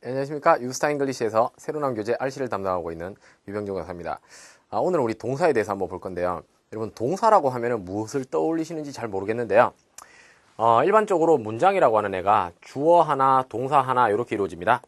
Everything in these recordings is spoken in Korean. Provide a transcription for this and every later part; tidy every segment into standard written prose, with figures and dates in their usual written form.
안녕하십니까. 유스타 잉글리시에서 새로 나온 교재 RC를 담당하고 있는 유병종 강사입니다. 오늘 우리 동사에 대해서 한번 볼 건데요. 여러분, 동사라고 하면 무엇을 떠올리시는지 잘 모르겠는데요. 일반적으로 문장이라고 하는 애가 주어 하나, 동사 하나 이렇게 이루어집니다.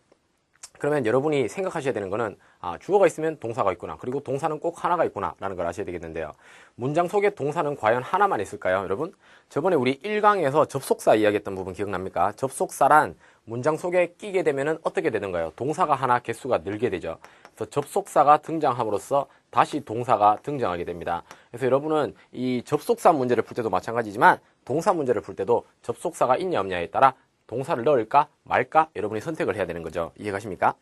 그러면 여러분이 생각하셔야 되는 거는 주어가 있으면 동사가 있구나, 그리고 동사는 꼭 하나가 있구나 라는 걸 아셔야 되겠는데요. 문장 속에 동사는 과연 하나만 있을까요? 여러분, 저번에 우리 1강에서 접속사 이야기했던 부분 기억납니까? 접속사란 문장 속에 끼게 되면 어떻게 되는가요? 동사가 하나, 개수가 늘게 되죠. 그래서 접속사가 등장함으로써 다시 동사가 등장하게 됩니다. 그래서 여러분은 이 접속사 문제를 풀 때도 마찬가지지만 동사 문제를 풀 때도 접속사가 있냐 없냐에 따라 동사를 넣을까 말까 여러분이 선택을 해야 되는 거죠. 이해가십니까?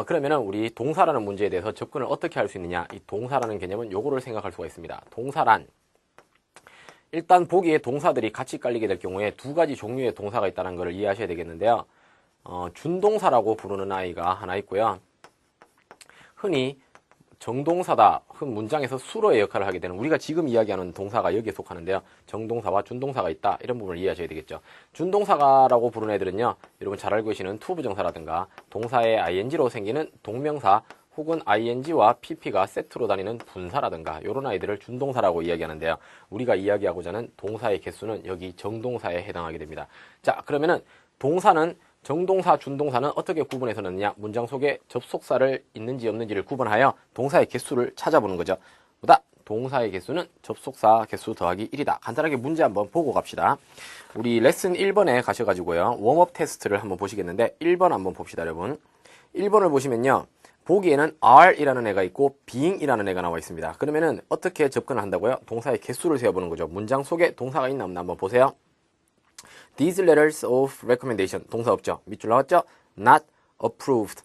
그러면은 우리 동사라는 문제에 대해서 접근을 어떻게 할 수 있느냐, 이 동사라는 개념은 요거를 생각할 수가 있습니다. 동사란 일단 보기에 동사들이 같이 깔리게 될 경우에 두 가지 종류의 동사가 있다는 것을 이해하셔야 되겠는데요. 준동사라고 부르는 아이가 하나 있고요. 흔히 정동사다, 흔 문장에서 수로의 역할을 하게 되는 우리가 지금 이야기하는 동사가 여기에 속하는데요. 정동사와 준동사가 있다, 이런 부분을 이해하셔야 되겠죠. 준동사라고 부르는 애들은요, 여러분 잘 알고 계시는 투부정사라든가 동사의 ing로 생기는 동명사 혹은 ing와 pp가 세트로 다니는 분사라든가 이런 아이들을 준동사라고 이야기하는데요. 우리가 이야기하고자 하는 동사의 개수는 여기 정동사에 해당하게 됩니다. 자, 그러면은 동사는 정동사, 준동사는 어떻게 구분해서 넣느냐? 문장 속에 접속사를 있는지 없는지를 구분하여 동사의 개수를 찾아보는 거죠. 보다 동사의 개수는 접속사 개수 더하기 1이다. 간단하게 문제 한번 보고 갑시다. 우리 레슨 1번에 가셔가지고요, 웜업 테스트를 한번 보시겠는데 1번 한번 봅시다, 여러분. 1번을 보시면요, 보기에는 are이라는 애가 있고 being이라는 애가 나와 있습니다. 그러면은 어떻게 접근을 한다고요? 동사의 개수를 세어보는 거죠. 문장 속에 동사가 있나 없나 한번 보세요. These letters of recommendation, 동사 없죠? 밑줄 나왔죠? Not approved.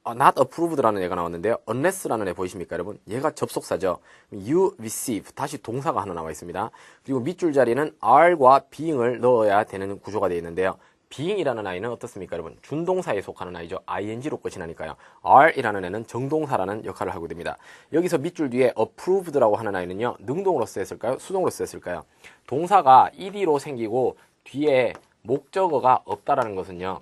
not approved라는 애가 나왔는데요. unless라는 애 보이십니까, 여러분? 얘가 접속사죠. You receive, 다시 동사가 하나 나와 있습니다. 그리고 밑줄 자리는 are과 being을 넣어야 되는 구조가 되어 있는데요. being이라는 아이는 어떻습니까, 여러분? 준동사에 속하는 아이죠. ing로 끝이 나니까요. are이라는 애는 정동사라는 역할을 하고 됩니다. 여기서 밑줄 뒤에 approved라고 하는 아이는요, 능동으로 쓰였을까요? 수동으로 쓰였을까요? 동사가 ed로 생기고 뒤에 목적어가 없다라는 것은요,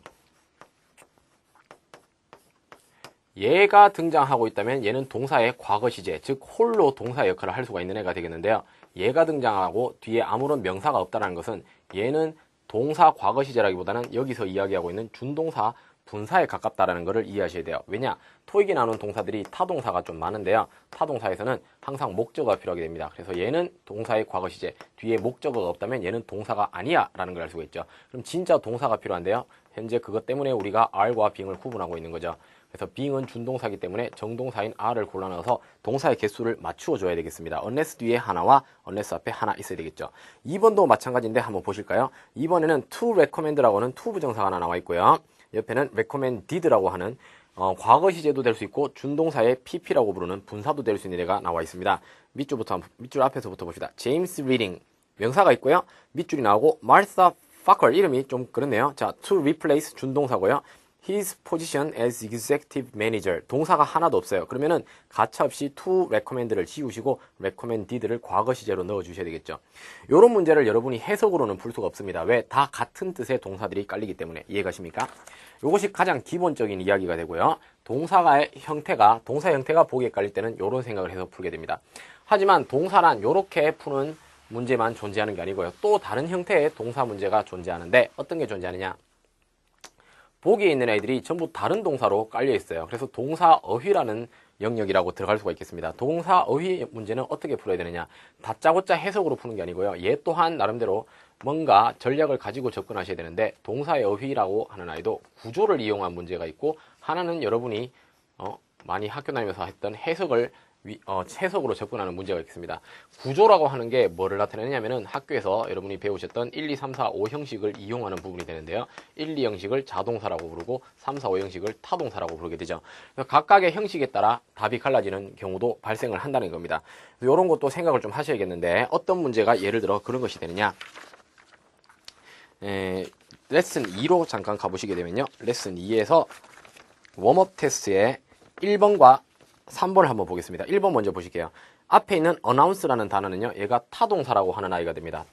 얘가 등장하고 있다면 얘는 동사의 과거 시제, 즉 홀로 동사 역할을 할 수가 있는 애가 되겠는데요. 얘가 등장하고 뒤에 아무런 명사가 없다는 것은 얘는 동사 과거 시제라기보다는 여기서 이야기하고 있는 준동사 분사에 가깝다라는 것을 이해하셔야 돼요. 왜냐? 토익이 나오는 동사들이 타동사가 좀 많은데요. 타동사에서는 항상 목적어가 필요하게 됩니다. 그래서 얘는 동사의 과거 시제, 뒤에 목적어가 없다면 얘는 동사가 아니야 라는 걸 알 수가 있죠. 그럼 진짜 동사가 필요한데요. 현재 그것 때문에 우리가 are과 being을 구분하고 있는 거죠. 그래서 being은 준동사이기 때문에 정동사인 are를 골라 넣어서 동사의 개수를 맞추어 줘야 되겠습니다. unless 뒤에 하나와 unless 앞에 하나 있어야 되겠죠. 2번도 마찬가지인데 한번 보실까요? 2번에는 to recommend라고 하는 to 부정사가 하나 나와 있고요. 옆에는 recommended라고 하는 과거 시제도 될 수 있고 준동사의 pp라고 부르는 분사도 될 수 있는 애가 나와 있습니다. 밑줄 앞에서부터 봅시다. James reading, 명사가 있고요. 밑줄이 나오고 Martha Fucker, 이름이 좀 그렇네요. 자, to replace 준동사고요. His position as executive manager, 동사가 하나도 없어요. 그러면은 가차없이 to recommend를 지우시고 recommended를 과거 시제로 넣어 주셔야 되겠죠. 이런 문제를 여러분이 해석으로는 풀 수가 없습니다. 왜? 다 같은 뜻의 동사들이 깔리기 때문에. 이해가십니까? 이것이 가장 기본적인 이야기가 되고요. 동사 형태가 보기에 깔릴 때는 이런 생각을 해서 풀게 됩니다. 하지만 동사란 이렇게 푸는 문제만 존재하는 게 아니고요. 또 다른 형태의 동사 문제가 존재하는데 어떤 게 존재하느냐? 보기에 있는 애들이 전부 다른 동사로 깔려 있어요. 그래서 동사 어휘라는 영역이라고 들어갈 수가 있겠습니다. 동사 어휘 문제는 어떻게 풀어야 되느냐? 다짜고짜 해석으로 푸는 게 아니고요. 얘 또한 나름대로 뭔가 전략을 가지고 접근하셔야 되는데, 동사의 어휘라고 하는 아이도 구조를 이용한 문제가 있고, 하나는 여러분이 많이 학교 다니면서 했던 해석으로 접근하는 문제가 있습니다. 구조라고 하는 게 뭐를 나타내냐면은 학교에서 여러분이 배우셨던 1, 2, 3, 4, 5 형식을 이용하는 부분이 되는데요. 1, 2 형식을 자동사라고 부르고 3, 4, 5 형식을 타동사라고 부르게 되죠. 각각의 형식에 따라 답이 갈라지는 경우도 발생을 한다는 겁니다. 이런 것도 생각을 좀 하셔야겠는데, 어떤 문제가 예를 들어 그런 것이 되느냐? 레슨 2로 잠깐 가보시게 되면요. 레슨 2에서 웜업 테스트의 1번과 3번을 한번 보겠습니다. 1번 먼저 보실게요. 앞에 있는 announce라는 단어는요, 얘가 타동사라고 하는 아이가 됩니다.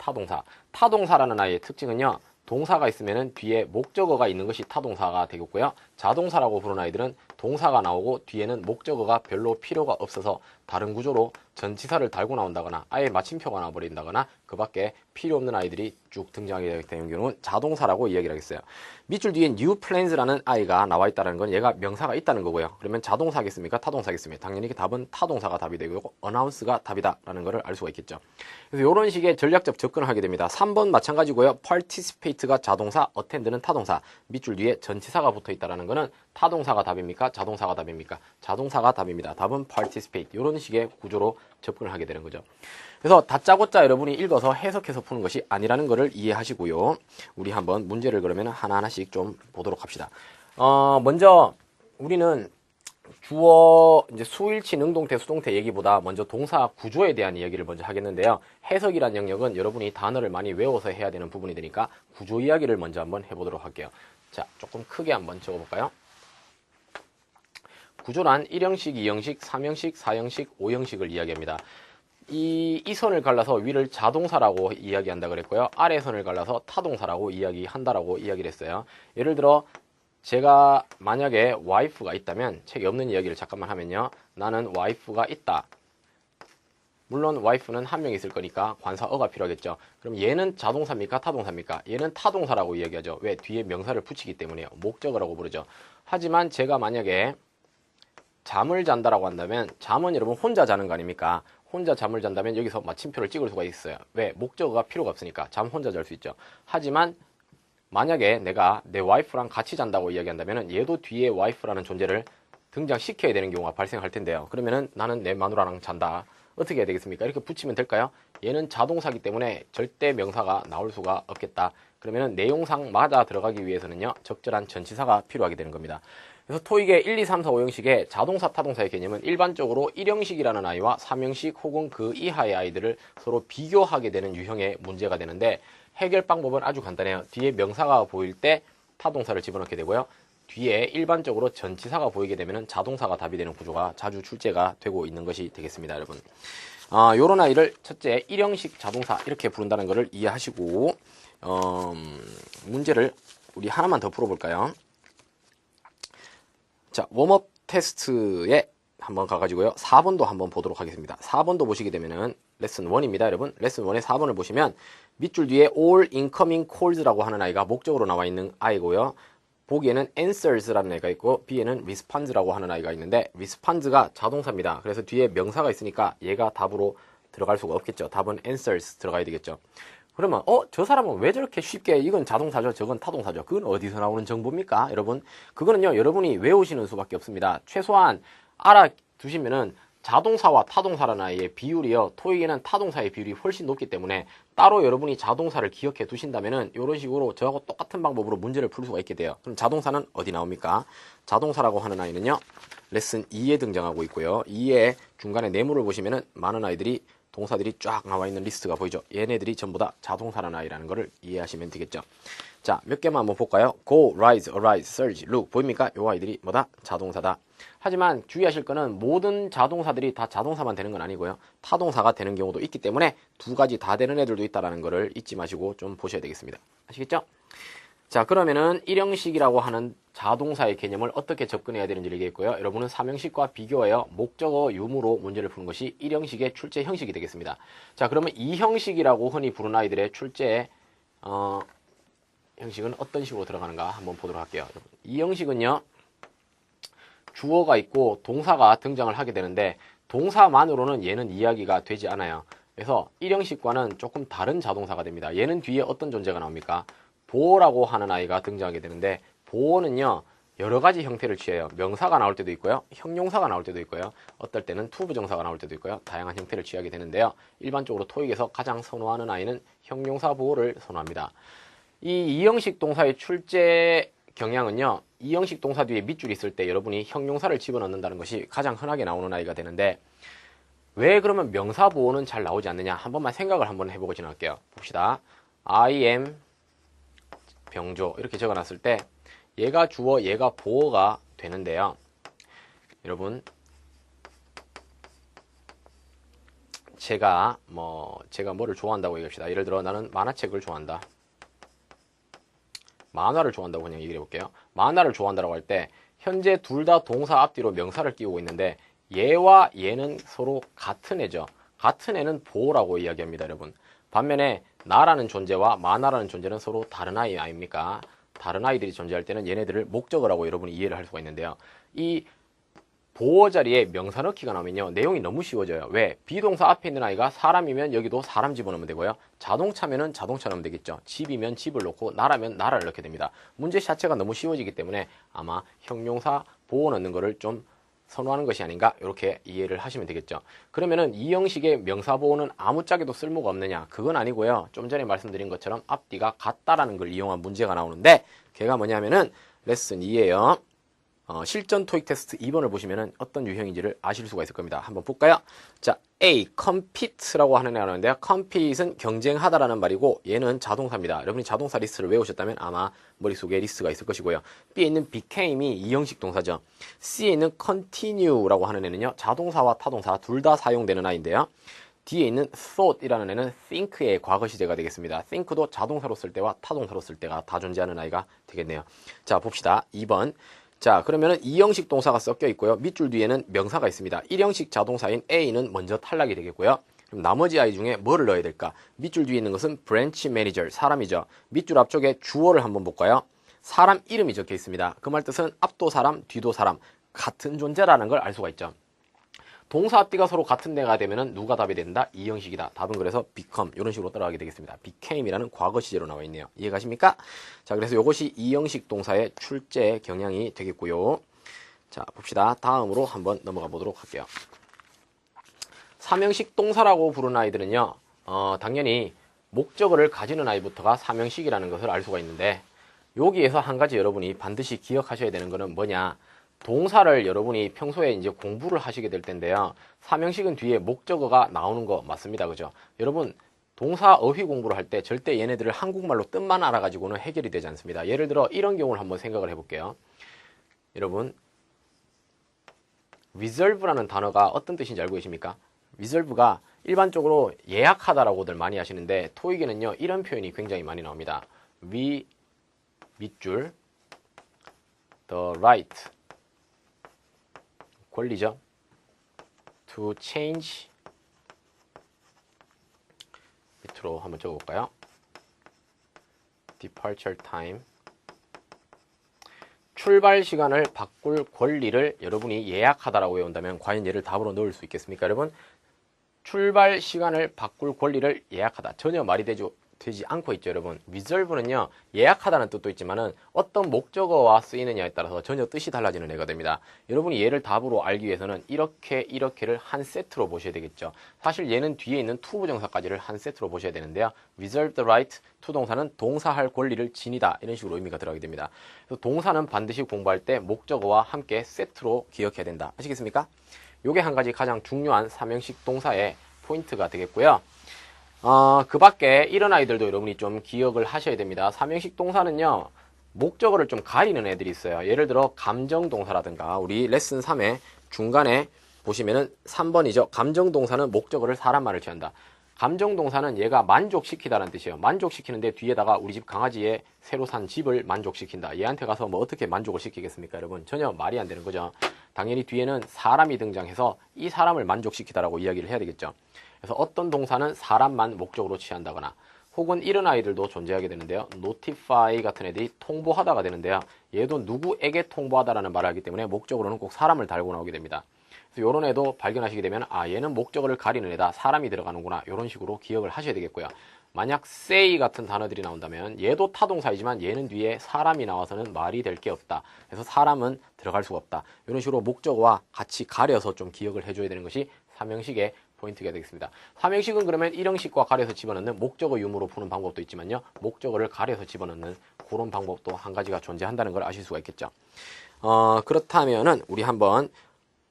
타동사라는 아이의 특징은요, 동사가 있으면은 뒤에 목적어가 있는 것이 타동사가 되겠고요. 자동사라고 부르는 아이들은 동사가 나오고 뒤에는 목적어가 별로 필요가 없어서 다른 구조로 전치사를 달고 나온다거나 아예 마침표가 나와버린다거나 그 밖에 필요 없는 아이들이 쭉 등장하게 되는 경우는 자동사라고 이야기를 하겠어요. 밑줄 뒤에 new plans라는 아이가 나와 있다는 건 얘가 명사가 있다는 거고요. 그러면 자동사겠습니까? 타동사겠습니까? 당연히 답은 타동사가 답이 되고 announce가 답이다라는 것을 알 수가 있겠죠. 그래서 이런 식의 전략적 접근을 하게 됩니다. 3번 마찬가지고요. participate가 자동사, attend는 타동사, 밑줄 뒤에 전치사가 붙어 있다는 거는 타동사가 답입니까? 자동사가 답입니까? 자동사가 답입니다. 답은 participate. 이런 식의 구조로 접근을 하게 되는 거죠. 그래서 다짜고짜 여러분이 읽어서 해석해서 푸는 것이 아니라는 것을 이해하시고요. 우리 한번 문제를 그러면 하나하나씩 좀 보도록 합시다. 먼저 우리는 주어, 이제 수일치, 능동태, 수동태 얘기보다 먼저 동사 구조에 대한 이야기를 먼저 하겠는데요. 해석이란 영역은 여러분이 단어를 많이 외워서 해야 되는 부분이 되니까 구조 이야기를 먼저 한번 해보도록 할게요. 자, 조금 크게 한번 적어볼까요? 구조란 1형식, 2형식, 3형식, 4형식, 5형식을 이야기합니다. 이 선을 갈라서 위를 자동사라고 이야기한다 그랬고요. 아래 선을 갈라서 타동사라고 이야기한다라고 이야기를 했어요. 예를 들어 제가 만약에 와이프가 있다면 책에 없는 이야기를 잠깐만 하면요. 나는 와이프가 있다. 물론 와이프는 한 명 있을 거니까 관사어가 필요하겠죠. 그럼 얘는 자동사입니까? 타동사입니까? 얘는 타동사라고 이야기하죠. 왜? 뒤에 명사를 붙이기 때문에요. 목적어라고 부르죠. 하지만 제가 만약에 잠을 잔다라고 한다면 잠은 여러분 혼자 자는 거 아닙니까? 혼자 잠을 잔다면 여기서 마침표를 찍을 수가 있어요. 왜? 목적어가 필요가 없으니까 잠 혼자 잘 수 있죠. 하지만 만약에 내가 내 와이프랑 같이 잔다고 이야기한다면 얘도 뒤에 와이프라는 존재를 등장시켜야 되는 경우가 발생할 텐데요. 그러면은 나는 내 마누라랑 잔다. 어떻게 해야 되겠습니까? 이렇게 붙이면 될까요? 얘는 자동사기 때문에 절대 명사가 나올 수가 없겠다. 그러면은 내용상 맞아 들어가기 위해서는요. 적절한 전치사가 필요하게 되는 겁니다. 그래서 토익의 1, 2, 3, 4, 5형식의 자동사, 타동사의 개념은 일반적으로 1형식이라는 아이와 3형식 혹은 그 이하의 아이들을 서로 비교하게 되는 유형의 문제가 되는데 해결 방법은 아주 간단해요. 뒤에 명사가 보일 때 타동사를 집어넣게 되고요. 뒤에 일반적으로 전치사가 보이게 되면 자동사가 답이 되는 구조가 자주 출제가 되고 있는 것이 되겠습니다, 여러분. 요런 아이를 첫째 1형식 자동사 이렇게 부른다는 것을 이해하시고 문제를 우리 하나만 더 풀어볼까요? 자, 웜업 테스트에 한번 가가지고요. 4번도 한번 보도록 하겠습니다. 4번도 보시게 되면은 레슨 1입니다, 여러분. 레슨 1의 4번을 보시면 밑줄 뒤에 all incoming calls라고 하는 아이가 목적으로 나와 있는 아이고요. 보기에는 answers라는 애가 있고 B에는 responds라고 하는 아이가 있는데 responds가 자동사입니다. 그래서 뒤에 명사가 있으니까 얘가 답으로 들어갈 수가 없겠죠. 답은 answers 들어가야 되겠죠. 그러면 저 사람은 왜 저렇게 쉽게 이건 자동사죠, 저건 타동사죠. 그건 어디서 나오는 정보입니까, 여러분? 그거는요, 여러분이 외우시는 수밖에 없습니다. 최소한 알아두시면은 자동사와 타동사라는 아이의 비율이요, 토익에는 타동사의 비율이 훨씬 높기 때문에 따로 여러분이 자동사를 기억해 두신다면은 이런 식으로 저하고 똑같은 방법으로 문제를 풀 수가 있게 돼요. 그럼 자동사는 어디 나옵니까? 자동사라고 하는 아이는요, 레슨 2에 등장하고 있고요. 2의 중간에 네모를 보시면은 많은 아이들이 동사들이 쫙 나와 있는 리스트가 보이죠. 얘네들이 전부 다 자동사라는 아이라는 것을 이해하시면 되겠죠. 자, 몇 개만 한번 볼까요? go, rise, arise, surge, look. 보입니까? 요 아이들이 뭐다? 자동사다. 하지만 주의하실 거는 모든 자동사들이 다 자동사만 되는 건 아니고요. 타동사가 되는 경우도 있기 때문에 두 가지 다 되는 애들도 있다는 것을 잊지 마시고 좀 보셔야 되겠습니다. 아시겠죠? 자, 그러면은 1형식이라고 하는 자동사의 개념을 어떻게 접근해야 되는지를 얘기했고요. 여러분은 3형식과 비교하여 목적어 유무로 문제를 푸는 것이 1형식의 출제 형식이 되겠습니다. 자, 그러면 2형식이라고 흔히 부르는 아이들의 출제 형식은 어떤 식으로 들어가는가 한번 보도록 할게요. 2형식은요, 주어가 있고 동사가 등장을 하게 되는데 동사만으로는 얘는 이야기가 되지 않아요. 그래서 1형식과는 조금 다른 자동사가 됩니다. 얘는 뒤에 어떤 존재가 나옵니까? 보어라고 하는 아이가 등장하게 되는데 보어는요, 여러 가지 형태를 취해요. 명사가 나올 때도 있고요, 형용사가 나올 때도 있고요, 어떨 때는 투부정사가 나올 때도 있고요. 다양한 형태를 취하게 되는데요. 일반적으로 토익에서 가장 선호하는 아이는 형용사 보어를 선호합니다. 이 2형식 동사의 출제 경향은요, 2형식 동사 뒤에 밑줄이 있을 때 여러분이 형용사를 집어넣는다는 것이 가장 흔하게 나오는 아이가 되는데 왜 그러면 명사 보어는 잘 나오지 않느냐, 한 번만 생각을 한번 해보고 지나갈게요. 봅시다. I am 병조 이렇게 적어놨을 때 얘가 주어 얘가 보어가 되는데요. 여러분, 제가 뭐를 좋아한다고 얘기합시다. 예를 들어 나는 만화책을 좋아한다. 만화를 좋아한다고 그냥 얘기해 볼게요. 만화를 좋아한다고 할 때 현재 둘 다 동사 앞뒤로 명사를 띄우고 있는데 얘와 얘는 서로 같은 애죠. 같은 애는 보라고 이야기합니다, 여러분. 반면에 나라는 존재와 만화라는 존재는 서로 다른 아이 아닙니까? 다른 아이들이 존재할 때는 얘네들을 목적어라고 여러분이 이해를 할 수가 있는데요. 이 보어 자리에 명사 넣기가 나오면요, 내용이 너무 쉬워져요. 왜? 비동사 앞에 있는 아이가 사람이면 여기도 사람 집어넣으면 되고요. 자동차면은 자동차 넣으면 되겠죠. 집이면 집을 넣고 나라면 나라를 넣게 됩니다. 문제 자체가 너무 쉬워지기 때문에 아마 형용사 보어 넣는 거를 좀 선호하는 것이 아닌가, 이렇게 이해를 하시면 되겠죠. 그러면은 이 형식의 명사 보어는 아무짝에도 쓸모가 없느냐? 그건 아니고요. 좀 전에 말씀드린 것처럼 앞뒤가 같다라는 걸 이용한 문제가 나오는데, 걔가 뭐냐면은 레슨 2예요. 실전 토익 테스트 2번을 보시면은 어떤 유형인지를 아실 수가 있을 겁니다. 한번 볼까요? 자, A, compete라고 하는 애가 나오는데요. compete는 경쟁하다라는 말이고, 얘는 자동사입니다. 여러분이 자동사 리스트를 외우셨다면 아마 머릿속에 리스트가 있을 것이고요. B에 있는 became이 이형식 동사죠. C에 있는 continue라고 하는 애는요, 자동사와 타동사 둘 다 사용되는 아이인데요. D에 있는 thought이라는 애는 think의 과거 시제가 되겠습니다. think도 자동사로 쓸 때와 타동사로 쓸 때가 다 존재하는 아이가 되겠네요. 자, 봅시다. 2번. 자, 그러면은 2형식 동사가 섞여 있고요. 밑줄 뒤에는 명사가 있습니다. 1형식 자동사인 A는 먼저 탈락이 되겠고요. 그럼 나머지 아이 중에 뭐를 넣어야 될까? 밑줄 뒤에 있는 것은 branch manager, 사람이죠. 밑줄 앞쪽에 주어를 한번 볼까요? 사람 이름이 적혀 있습니다. 그 말 뜻은 앞도 사람, 뒤도 사람, 같은 존재라는 걸 알 수가 있죠. 동사 앞뒤가 서로 같은 데가 되면은 누가 답이 된다? 이 형식이다. 답은 그래서 become 이런 식으로 따라가게 되겠습니다. became이라는 과거 시제로 나와 있네요. 이해가십니까? 자, 그래서 이것이 이 형식 동사의 출제 경향이 되겠고요. 자, 봅시다. 다음으로 한번 넘어가 보도록 할게요. 3형식 동사라고 부르는 아이들은요, 당연히 목적어를 가지는 아이부터가 3형식이라는 것을 알 수가 있는데, 여기에서 한 가지 여러분이 반드시 기억하셔야 되는 거는 뭐냐? 동사를 여러분이 평소에 이제 공부를 하시게 될 텐데요. 3형식은 뒤에 목적어가 나오는 거 맞습니다. 그죠? 여러분, 동사 어휘 공부를 할 때 절대 얘네들을 한국말로 뜻만 알아가지고는 해결이 되지 않습니다. 예를 들어 이런 경우를 한번 생각을 해볼게요. 여러분, reserve라는 단어가 어떤 뜻인지 알고 계십니까? reserve가 일반적으로 예약하다라고들 많이 하시는데, 토익에는요, 이런 표현이 굉장히 많이 나옵니다. 밑줄, the right, 권리죠. to change, 밑으로 한번 적어볼까요? departure time, 출발 시간을 바꿀 권리를 여러분이 예약하다라고 외운다면 과연 얘를 답으로 넣을 수 있겠습니까, 여러분? 출발 시간을 바꿀 권리를 예약하다. 전혀 말이 되지 않고 있죠, 여러분. reserve는요, 예약하다는 뜻도 있지만은 어떤 목적어와 쓰이느냐에 따라서 전혀 뜻이 달라지는 애가 됩니다. 여러분이 얘를 답으로 알기 위해서는 이렇게를 한 세트로 보셔야 되겠죠. 사실 얘는 뒤에 있는 to 부정사까지를 한 세트로 보셔야 되는데요. reserve the right to 동사는 동사할 권리를 지니다, 이런 식으로 의미가 들어가게 됩니다. 그래서 동사는 반드시 공부할 때 목적어와 함께 세트로 기억해야 된다. 아시겠습니까? 요게 한 가지 가장 중요한 3형식 동사의 포인트가 되겠고요. 그 밖에 이런 아이들도 여러분이 좀 기억을 하셔야 됩니다. 3형식 동사는요, 목적어를 좀 가리는 애들이 있어요. 예를 들어 감정동사라든가, 우리 레슨 3의 중간에 보시면은 3번이죠. 감정동사는 목적어를 사람만을 취한다. 감정동사는 얘가 만족시키다라는 뜻이에요. 만족시키는데 뒤에다가 우리 집 강아지의 새로 산 집을 만족시킨다. 얘한테 가서 뭐 어떻게 만족을 시키겠습니까, 여러분? 전혀 말이 안 되는 거죠. 당연히 뒤에는 사람이 등장해서 이 사람을 만족시키다라고 이야기를 해야 되겠죠. 그래서 어떤 동사는 사람만 목적으로 취한다거나, 혹은 이런 아이들도 존재하게 되는데요. notify 같은 애들이 통보하다가 되는데요. 얘도 누구에게 통보하다라는 말을 하기 때문에 목적으로는 꼭 사람을 달고 나오게 됩니다. 그래서 이런 애도 발견하시게 되면, 얘는 목적어를 가리는 애다, 사람이 들어가는구나, 이런 식으로 기억을 하셔야 되겠고요. 만약 say 같은 단어들이 나온다면 얘도 타동사이지만 얘는 뒤에 사람이 나와서는 말이 될 게 없다. 그래서 사람은 들어갈 수가 없다. 이런 식으로 목적어와 같이 가려서 좀 기억을 해줘야 되는 것이 3형식의 포인트가 되겠습니다. 3형식은 그러면 1형식과 가려서 집어넣는 목적어 유무로 푸는 방법도 있지만요, 목적어를 가려서 집어넣는 그런 방법도 한 가지가 존재한다는 걸 아실 수가 있겠죠. 그렇다면은 우리 한번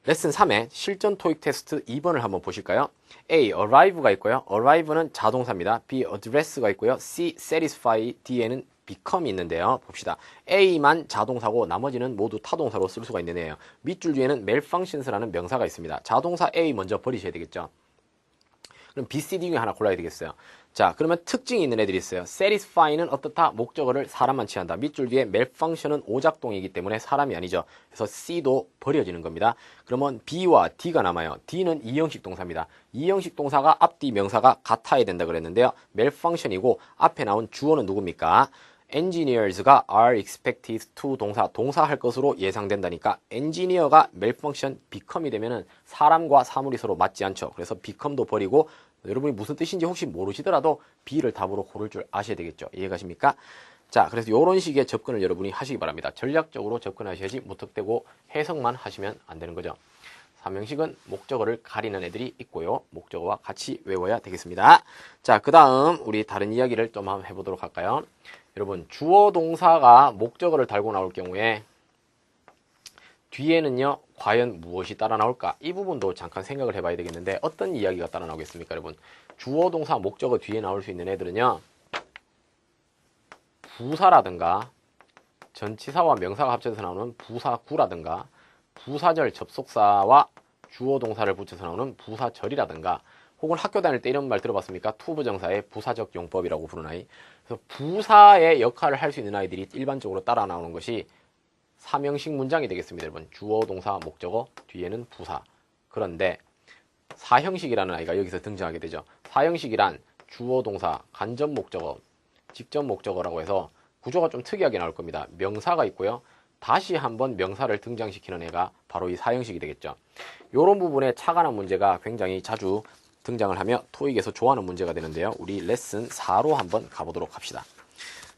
레슨 3의 실전 토익 테스트 2번을 한번 보실까요? A, arrive가 있고요. arrive는 자동사입니다. B, address가 있고요. C, satisfy, D에는 become이 있는데요. 봅시다. A만 자동사고 나머지는 모두 타동사로 쓸 수가 있는 애예요. 밑줄 뒤에는 malfunctions라는 명사가 있습니다. 자동사 A 먼저 버리셔야 되겠죠. 그럼 B, C, D 중에 하나 골라야 되겠어요. 자, 그러면 특징이 있는 애들이 있어요. satisfy는 어떻다? 목적어를 사람만 취한다. 밑줄 뒤에 malfunction은 오작동이기 때문에 사람이 아니죠. 그래서 C도 버려지는 겁니다. 그러면 B와 D가 남아요. D는 이형식 동사입니다. 이형식 동사가 앞뒤 명사가 같아야 된다 그랬는데요. malfunction이고 앞에 나온 주어는 누굽니까? engineers가 are expected to 동사 할 것으로 예상된다니까 engineer가 malfunction become이 되면은 사람과 사물이 서로 맞지 않죠. 그래서 become도 버리고 여러분이 무슨 뜻인지 혹시 모르시더라도 B를 답으로 고를 줄 아셔야 되겠죠. 이해가십니까? 자, 그래서 이런 식의 접근을 여러분이 하시기 바랍니다. 전략적으로 접근하셔야지 무턱대고 해석만 하시면 안 되는 거죠. 삼형식은 목적어를 가리는 애들이 있고요. 목적어와 같이 외워야 되겠습니다. 자, 그 다음 우리 다른 이야기를 좀 한번 해보도록 할까요? 여러분, 주어 동사가 목적어를 달고 나올 경우에 뒤에는요, 과연 무엇이 따라 나올까? 이 부분도 잠깐 생각을 해봐야 되겠는데 어떤 이야기가 따라 나오겠습니까, 여러분? 주어 동사 목적어 뒤에 나올 수 있는 애들은요, 부사라든가 전치사와 명사가 합쳐서 나오는 부사구라든가 부사절 접속사와 주어 동사를 붙여서 나오는 부사절이라든가 혹은 학교 다닐 때 이런 말 들어봤습니까? 투부정사의 부사적 용법이라고 부르는 아이. 그래서 부사의 역할을 할 수 있는 아이들이 일반적으로 따라 나오는 것이 삼형식 문장이 되겠습니다, 여러분. 주어, 동사, 목적어, 뒤에는 부사. 그런데 사형식이라는 아이가 여기서 등장하게 되죠. 사형식이란 주어, 동사, 간접 목적어, 직접 목적어라고 해서 구조가 좀 특이하게 나올 겁니다. 명사가 있고요. 다시 한번 명사를 등장시키는 애가 바로 이 사형식이 되겠죠. 이런 부분에 착안한 문제가 굉장히 자주 등장을 하며 토익에서 좋아하는 문제가 되는데요. 우리 레슨 4로 한번 가보도록 합시다.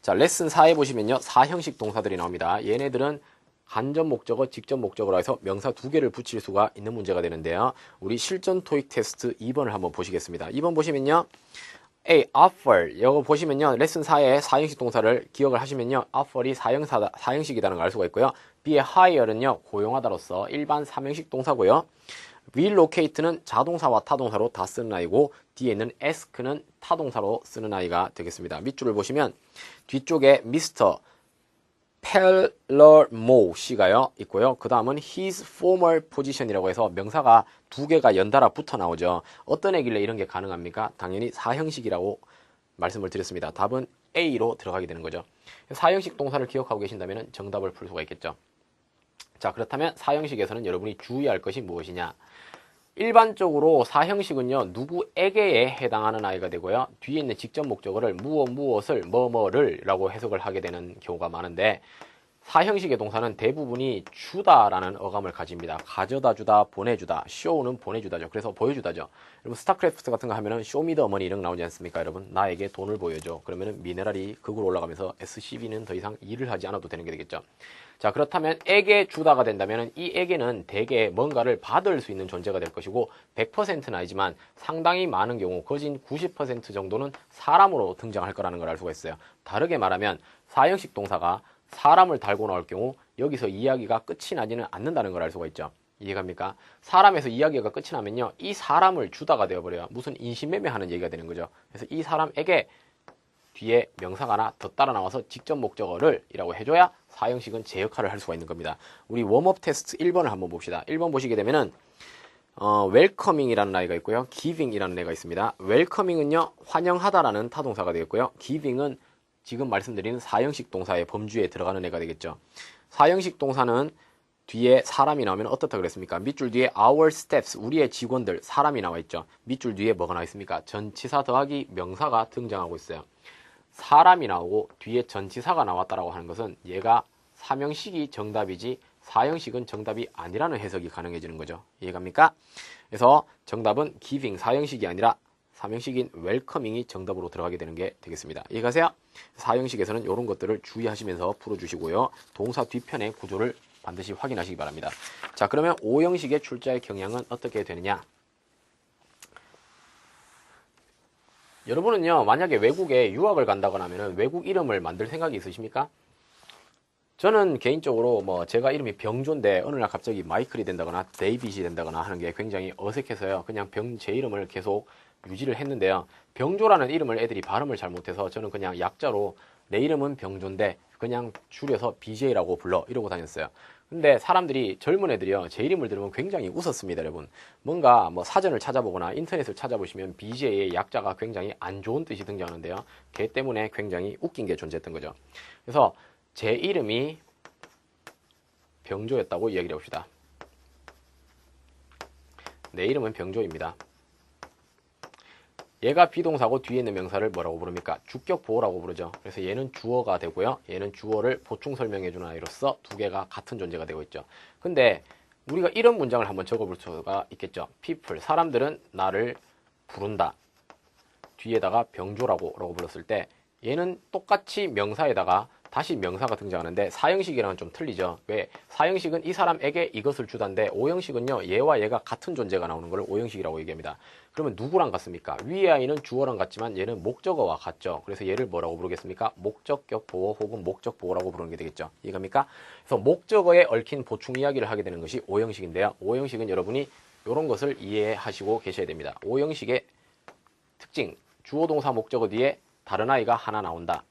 자, 레슨 4에 보시면요. 사형식 동사들이 나옵니다. 얘네들은 간접 목적어, 직접 목적어로 해서 명사 2개를 붙일 수가 있는 문제가 되는데요. 우리 실전 토익 테스트 2번을 한번 보시겠습니다. 2번 보시면요. A, offer. 이거 보시면요. 레슨 4의 사형식 동사를 기억을 하시면요. offer이 사형식이라는 걸 알 수가 있고요. B의 hire는요. 고용하다로서 일반 삼형식 동사고요. relocate는 자동사와 타동사로 다 쓰는 아이고 뒤에 있는 ask는 타동사로 쓰는 아이가 되겠습니다. 밑줄을 보시면 뒤쪽에 Mr. Palermo 씨가요 있고요. 그 다음은 his former position이라고 해서 명사가 2개가 연달아 붙어 나오죠. 어떤 애길래 이런 게 가능합니까? 당연히 사형식이라고 말씀을 드렸습니다. 답은 A로 들어가게 되는 거죠. 사형식 동사를 기억하고 계신다면 정답을 풀 수가 있겠죠. 자, 그렇다면 사형식에서는 여러분이 주의할 것이 무엇이냐? 일반적으로 사형식은요, 누구에게에 해당하는 아이가 되고요. 뒤에 있는 직접 목적어를 무엇을, 뭐뭐를 라고 해석을 하게 되는 경우가 많은데 사형식의 동사는 대부분이 주다라는 어감을 가집니다. 가져다 주다, 보내주다. show는 보내주다죠. 그래서 보여주다죠. 여러분 스타크래프트 같은 거 하면은 쇼미더머니 이런 거 나오지 않습니까? 여러분 나에게 돈을 보여줘. 그러면은 미네랄이 극으로 올라가면서 SCB는 더 이상 일을 하지 않아도 되는 게 되겠죠. 자, 그렇다면 에게 주다가 된다면 이 에게는 대개 뭔가를 받을 수 있는 존재가 될 것이고 100%는 아니지만 상당히 많은 경우 거진 90% 정도는 사람으로 등장할 거라는 걸 알 수가 있어요. 다르게 말하면 사형식 동사가 사람을 달고 나올 경우 여기서 이야기가 끝이 나지는 않는다는 걸 알 수가 있죠. 이해갑니까? 사람에서 이야기가 끝이 나면요. 이 사람을 주다가 되어버려요. 무슨 인신매매하는 얘기가 되는 거죠. 그래서 이 사람에게 뒤에 명사가 하나 더 따라 나와서 직접 목적어를 이라고 해줘야 사형식은 제 역할을 할 수가 있는 겁니다. 우리 웜업 테스트 1번을 한번 봅시다. 1번 보시게 되면은 welcoming이라는 아이가 있고요. giving이라는 애가 있습니다. welcoming은요. 환영하다라는 타동사가 되겠고요. giving은 지금 말씀드린 사형식 동사의 범주에 들어가는 애가 되겠죠. 사형식 동사는 뒤에 사람이 나오면 어떻다 그랬습니까? 밑줄 뒤에 our staffs, 우리의 직원들, 사람이 나와 있죠. 밑줄 뒤에 뭐가 나와 있습니까? 전치사 더하기 명사가 등장하고 있어요. 사람이 나오고 뒤에 전치사가 나왔다라고 하는 것은 얘가 삼형식이 정답이지 사형식은 정답이 아니라는 해석이 가능해지는 거죠. 이해갑니까? 그래서 정답은 giving, 사형식이 아니라 삼형식인 welcoming이 정답으로 들어가게 되는 게 되겠습니다. 이해가세요? 사형식에서는 이런 것들을 주의하시면서 풀어주시고요. 동사 뒤편의 구조를 반드시 확인하시기 바랍니다. 자, 그러면 O형식의 출제의 경향은 어떻게 되느냐? 여러분은요, 만약에 외국에 유학을 간다거나 하면 외국 이름을 만들 생각이 있으십니까? 저는 개인적으로 제가 이름이 병조인데 어느 날 갑자기 마이클이 된다거나 데이빗이 된다거나 하는 게 굉장히 어색해서요. 그냥 제 이름을 계속 유지를 했는데요. 병조라는 이름을 애들이 발음을 잘 못해서 저는 그냥 약자로 내 이름은 병조인데 그냥 줄여서 BJ라고 불러 이러고 다녔어요. 근데 사람들이 젊은 애들이요 제 이름을 들으면 굉장히 웃었습니다. 여러분 뭔가 뭐 사전을 찾아보거나 인터넷을 찾아보시면 BJ의 약자가 굉장히 안 좋은 뜻이 등장하는데요. 걔 때문에 굉장히 웃긴 게 존재했던 거죠. 그래서 제 이름이 병조였다고 이야기를 해봅시다. 내 이름은 병조입니다. 얘가 비동사고 뒤에 있는 명사를 뭐라고 부릅니까? 주격보호라고 부르죠. 그래서 얘는 주어가 되고요. 얘는 주어를 보충 설명해주는 아이로서 두 개가 같은 존재가 되고 있죠. 근데 우리가 이런 문장을 한번 적어볼 수가 있겠죠. people, 사람들은 나를 부른다. 뒤에다가 병조라고 불렀을 때 얘는 똑같이 명사에다가 다시 명사가 등장하는데 사형식이랑은 좀 틀리죠. 왜? 사형식은 이 사람에게 이것을 주다인데 오형식은요 얘와 얘가 같은 존재가 나오는 걸 오형식이라고 얘기합니다. 그러면 누구랑 같습니까? 위의 아이는 주어랑 같지만 얘는 목적어와 같죠. 그래서 얘를 뭐라고 부르겠습니까? 목적격 보호 혹은 목적 보호라고 부르는 게 되겠죠. 이해갑니까? 그래서 목적어에 얽힌 보충 이야기를 하게 되는 것이 오형식인데요. 오형식은 여러분이 이런 것을 이해하시고 계셔야 됩니다. 오형식의 특징, 주어 동사 목적어 뒤에 다른 아이가 하나 나온다.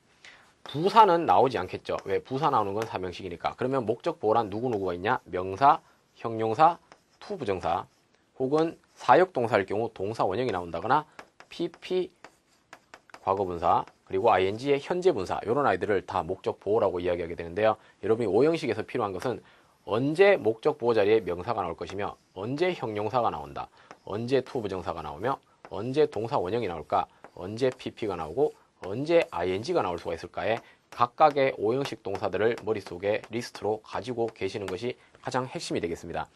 부사는 나오지 않겠죠. 왜? 부사 나오는 건 삼형식이니까. 그러면 목적 보호란 누구누구가 있냐? 명사, 형용사, 투부정사 혹은 사역동사일 경우 동사 원형이 나온다거나 PP 과거분사 그리고 ing의 현재분사 이런 아이들을 다 목적 보호라고 이야기하게 되는데요. 여러분이 오형식에서 필요한 것은 언제 목적 보호 자리에 명사가 나올 것이며 언제 형용사가 나온다. 언제 투부정사가 나오며 언제 동사 원형이 나올까? 언제 PP가 나오고 언제 ing가 나올 수가 있을까에 각각의 오형식 동사들을 머릿속에 리스트로 가지고 계시는 것이 가장 핵심이 되겠습니다.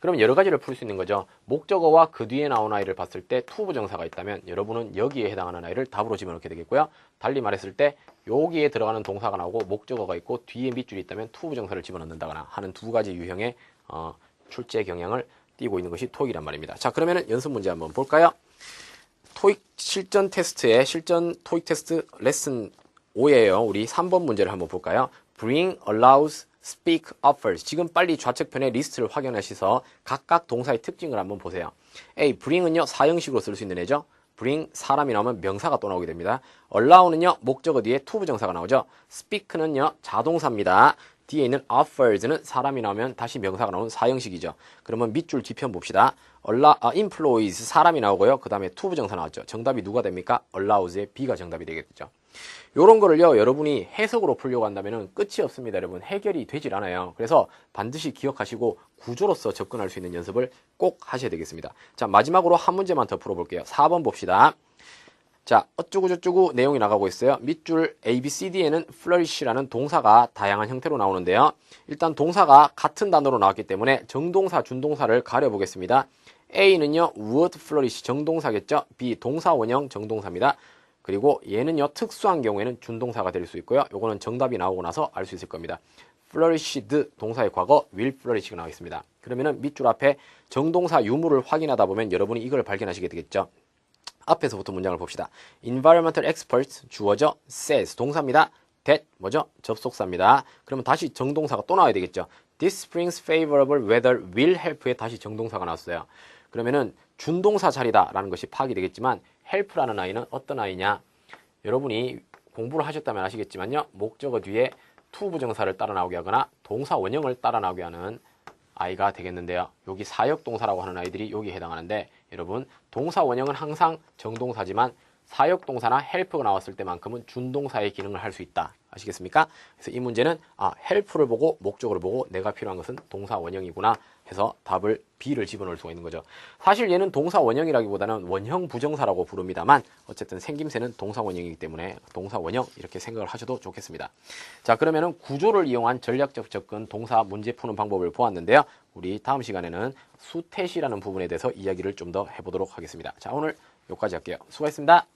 그럼 여러 가지를 풀 수 있는 거죠. 목적어와 그 뒤에 나온 아이를 봤을 때 투부정사가 있다면 여러분은 여기에 해당하는 아이를 답으로 집어넣게 되겠고요. 달리 말했을 때 여기에 들어가는 동사가 나오고 목적어가 있고 뒤에 밑줄이 있다면 투부정사를 집어넣는다거나 하는 두 가지 유형의 출제 경향을 띠고 있는 것이 토익이란 말입니다. 자, 그러면은 연습 문제 한번 볼까요? 토익 실전 테스트의 실전 토익 테스트 레슨 5예요. 우리 3번 문제를 한번 볼까요? bring, allows, speak, offers. 지금 빨리 좌측편의 리스트를 확인하셔서 각각 동사의 특징을 한번 보세요. A, bring은요 사형식으로 쓸 수 있는 애죠. bring, 사람이 나오면 명사가 또 나오게 됩니다. allow는요 목적어 뒤에 투부정사가 나오죠. speak는요 자동사입니다. 뒤에 있는 offers는 사람이 나오면 다시 명사가 나오는 사형식이죠. 그러면 밑줄 뒤편 봅시다. employees 사람이 나오고요. 그 다음에 투부정사 나왔죠. 정답이 누가 됩니까? allows의 B가 정답이 되겠죠. 요런 거를요 여러분이 해석으로 풀려고 한다면 끝이 없습니다. 여러분 해결이 되질 않아요. 그래서 반드시 기억하시고 구조로서 접근할 수 있는 연습을 꼭 하셔야 되겠습니다. 자, 마지막으로 한 문제만 더 풀어볼게요. 4번 봅시다. 자, 어쩌고저쩌고 내용이 나가고 있어요. 밑줄 A, B, C, D에는 flourish라는 동사가 다양한 형태로 나오는데요. 일단 동사가 같은 단어로 나왔기 때문에 정동사, 준동사를 가려보겠습니다. A는요, would flourish 정동사겠죠. B, 동사 원형 정동사입니다. 그리고 얘는요, 특수한 경우에는 준동사가 될 수 있고요. 요거는 정답이 나오고 나서 알 수 있을 겁니다. flourished 동사의 과거 will flourish가 나와 있습니다. 그러면은 밑줄 앞에 정동사 유무를 확인하다 보면 여러분이 이걸 발견하시게 되겠죠. 앞에서부터 문장을 봅시다. Environmental experts 주어죠. says 동사입니다. that 뭐죠? 접속사입니다. 그러면 다시 정동사가 또 나와야 되겠죠. This spring's favorable weather will help에 다시 정동사가 나왔어요. 그러면은 준동사 자리다라는 것이 파악이 되겠지만 help라는 아이는 어떤 아이냐? 여러분이 공부를 하셨다면 아시겠지만요. 목적어 뒤에 투부정사를 따라 나오게 하거나 동사 원형을 따라 나오게 하는 아이가 되겠는데요. 여기 사역동사라고 하는 아이들이 여기에 해당하는데 여러분 동사 원형은 항상 정동사지만 사역동사나 help가 나왔을 때만큼은 준동사의 기능을 할 수 있다. 아시겠습니까? 그래서 이 문제는 help를 보고 목적어를 보고 내가 필요한 것은 동사 원형이구나 해서 답을 B를 집어넣을 수가 있는 거죠. 사실 얘는 동사 원형이라기보다는 원형 부정사라고 부릅니다만 어쨌든 생김새는 동사 원형이기 때문에 동사 원형 이렇게 생각을 하셔도 좋겠습니다. 자, 그러면은 구조를 이용한 전략적 접근 동사 문제 푸는 방법을 보았는데요. 우리 다음 시간에는 수태시라는 부분에 대해서 이야기를 좀 더 해보도록 하겠습니다. 자, 오늘 여기까지 할게요. 수고하셨습니다.